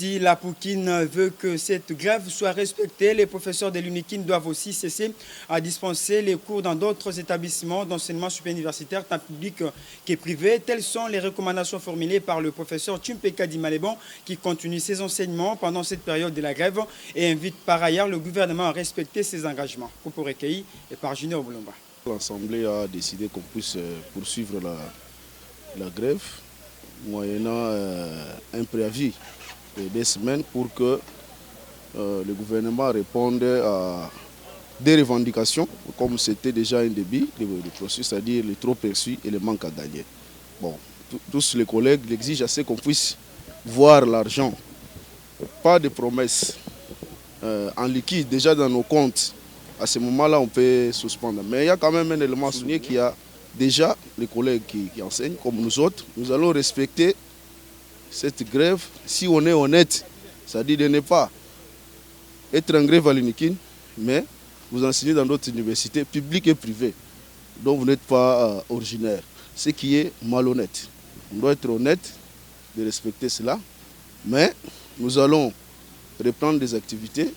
Si la Poukine veut que cette grève soit respectée, les professeurs de l'UNIKIN doivent aussi cesser à dispenser les cours dans d'autres établissements d'enseignement supérieur-universitaire, tant public que privé. Telles sont les recommandations formulées par le professeur Tchumpeka Dimalebon, qui continue ses enseignements pendant cette période de la grève et invite par ailleurs le gouvernement à respecter ses engagements. Pour recueilli et par Junior Boulomba. L'Assemblée a décidé qu'on puisse poursuivre la grève moyennant un préavis de 2 semaines pour que le gouvernement réponde à des revendications, comme c'était déjà un début du processus, c'est-à-dire les trop perçus et le manque à gagner. Bon, tous les collègues l'exigent assez qu'on puisse voir l'argent, pas de promesses en liquide déjà dans nos comptes. À ce moment-là, on peut suspendre. Mais il y a quand même un élément souligné qu'il y a déjà les collègues qui enseignent, comme nous autres. Nous allons respecter cette grève si on est honnête, c'est-à-dire de ne pas être en grève à l'UNIKIN, mais vous enseignez dans d'autres universités publiques et privées, dont vous n'êtes pas originaire, ce qui est malhonnête. On doit être honnête de respecter cela, mais nous allons reprendre des activités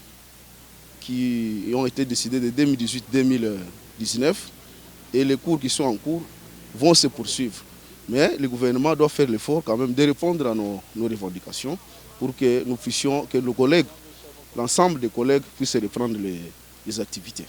qui ont été décidées de 2018-2019 et les cours qui sont en cours vont se poursuivre. Mais le gouvernement doit faire l'effort quand même de répondre à nos revendications pour que nous puissions, que nos collègues, l'ensemble des collègues puissent reprendre les activités.